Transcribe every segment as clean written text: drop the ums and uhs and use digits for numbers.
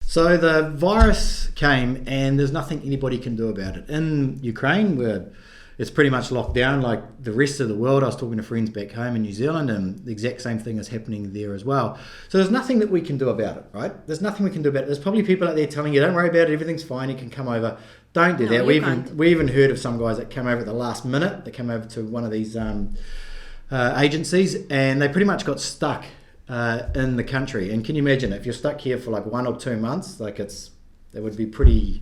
So the virus came and there's nothing anybody can do about it. In Ukraine, where it's pretty much locked down like the rest of the world. I was talking to friends back home in New Zealand and the exact same thing is happening there as well. So there's nothing that we can do about it, right? There's nothing we can do about it. There's probably people out there telling you, don't worry about it, everything's fine, you can come over. Don't do that. We even heard of some guys that come over at the last minute. They come over to one of these agencies and they pretty much got stuck in the country. And can you imagine if you're stuck here for like 1 or 2 months, like it would be pretty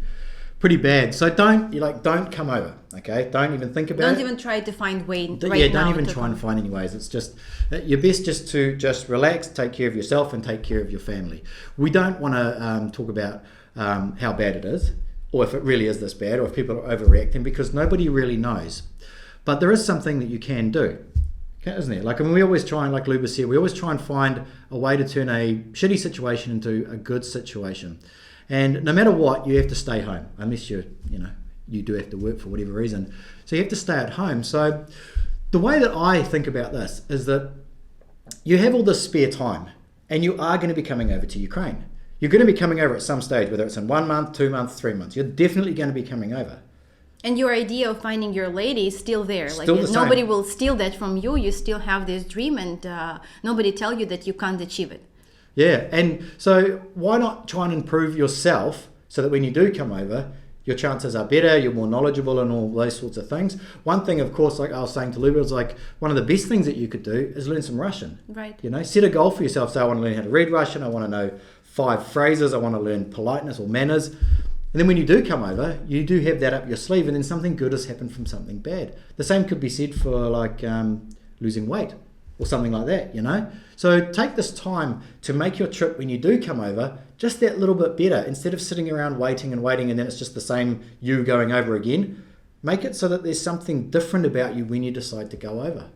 bad. So don't come over, okay? Don't even think about it. Don't even try to find way right now. Yeah, don't even try and find any ways. It's just you're best just to relax, take care of yourself and take care of your family. We don't want to talk about how bad it is or if it really is this bad or if people are overreacting because nobody really knows. But there is something that you can do. Isn't it? Like, I mean, we always try and, like Luba said, we always try and find a way to turn a shitty situation into a good situation. And no matter what, you have to stay home, unless you do have to work for whatever reason. So you have to stay at home. So the way that I think about this is that you have all this spare time and you are going to be coming over to Ukraine. You're going to be coming over at some stage, whether it's in 1 month, 2 months, 3 months. You're definitely going to be coming over. And your idea of finding your lady is still there. Still like the nobody same. will steal that from you. You still have this dream and nobody tell you that you can't achieve it. Yeah, and so why not try and improve yourself so that when you do come over, your chances are better, you're more knowledgeable and all those sorts of things. One thing, of course, like I was saying to Luba, is like one of the best things that you could do is learn some Russian. Right. You know, set a goal for yourself. Say, I want to learn how to read Russian, I want to know 5 phrases, I want to learn politeness or manners. And then when you do come over, you do have that up your sleeve and then something good has happened from something bad. The same could be said for like losing weight or something like that, you know. So take this time to make your trip when you do come over just that little bit better. Instead of sitting around waiting and then it's just the same you going over again. Make it so that there's something different about you when you decide to go over.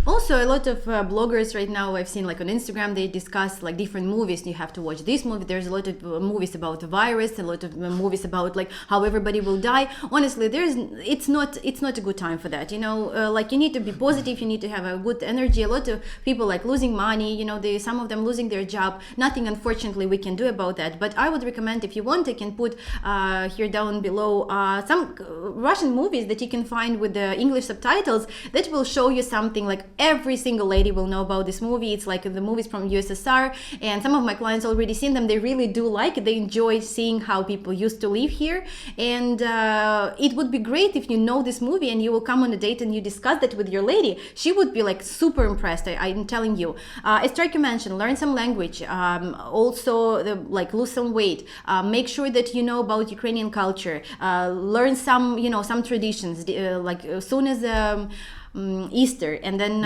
Also, a lot of bloggers right now, I've seen like on Instagram, they discuss like different movies. You have to watch this movie. There's a lot of movies about the virus, a lot of movies about like how everybody will die. Honestly, it's not a good time for that. You know, like you need to be positive. You need to have a good energy. A lot of people like losing money. You know, some of them losing their job. Nothing, unfortunately, we can do about that. But I would recommend, if you want, I can put here down below some Russian movies that you can find with the English subtitles that will show you something like every single lady will know about this movie. It's like the movies from USSR, and some of my clients already seen them. They really do like it. They enjoy seeing how people used to live here, and it would be great if you know this movie and you will come on a date and you discuss that with your lady. She would be like super impressed. I'm telling you. As Trike mentioned, learn some language. Also, like lose some weight. Make sure that you know about Ukrainian culture. Learn some traditions. Like as soon as Easter, and then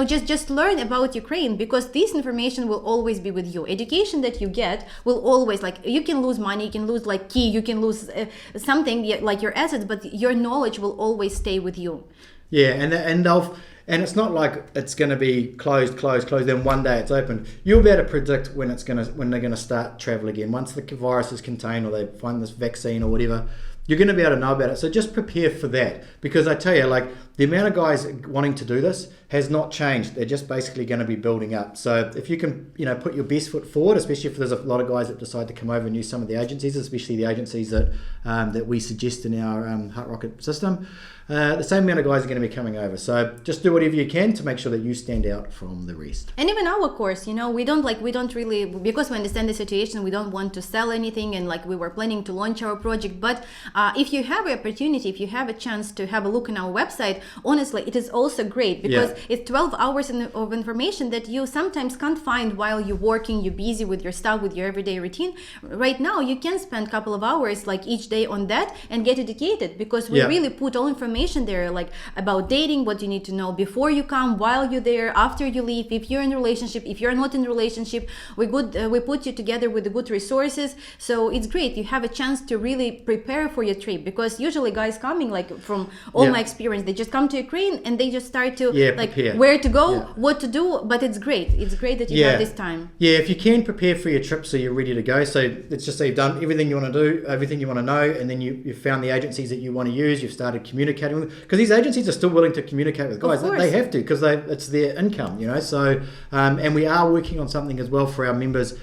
just learn about Ukraine, because this information will always be with you. Education that you get will always, like, you can lose money, you can lose like key, you can lose something like your assets, but your knowledge will always stay with you. Yeah, and it's not like it's going to be closed, then one day it's open. You'll be able to predict when they're going to start travel again. Once the virus is contained or they find this vaccine or whatever, you're going to be able to know about it. So just prepare for that, because I tell you, like, the amount of guys wanting to do this has not changed. They're just basically going to be building up. So if you can, put your best foot forward, especially if there's a lot of guys that decide to come over and use some of the agencies, especially the agencies that we suggest in our Heart Rocket system, the same amount of guys are going to be coming over. So just do whatever you can to make sure that you stand out from the rest. And even our course, we don't really, because we understand the situation, we don't want to sell anything, and like we were planning to launch our project. But if you have an opportunity, if you have a chance to have a look on our website, honestly, it is also great, because it's 12 hours of information that you sometimes can't find while you're working, you're busy with your stuff, with your everyday routine. Right now, you can spend a couple of hours like each day on that and get educated, because we really put all information there, like about dating, what you need to know before you come, while you're there, after you leave, if you're in a relationship, if you're not in a relationship, we put you together with the good resources. So it's great. You have a chance to really prepare for your trip, because usually guys coming, like from all my experience, they just come to Ukraine and they just start to prepare. Where to go, what to do. But it's great that you have this time. If you can prepare for your trip so you're ready to go. So let's just say you've done everything you want to do, everything you want to know, and then you've found the agencies that you want to use, you've started communicating with, because these agencies are still willing to communicate with guys. They have to, because it's their income, So and we are working on something as well for our members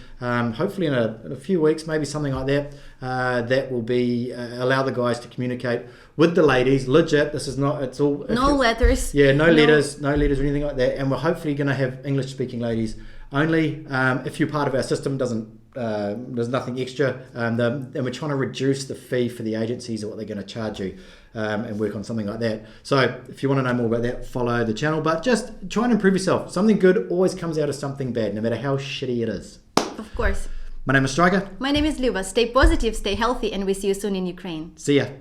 hopefully in a few weeks, maybe something like that, that will be allow the guys to communicate with the ladies. Legit, this is not, it's all... No letters. Yeah, no letters or anything like that. And we're hopefully going to have English-speaking ladies only. If you're part of our system, there's nothing extra. And we're trying to reduce the fee for the agencies or what they're going to charge you, and work on something like that. So if you want to know more about that, follow the channel. But just try and improve yourself. Something good always comes out of something bad, no matter how shitty it is. Of course. My name is Striker. My name is Luba. Stay positive, stay healthy, and we see you soon in Ukraine. See ya.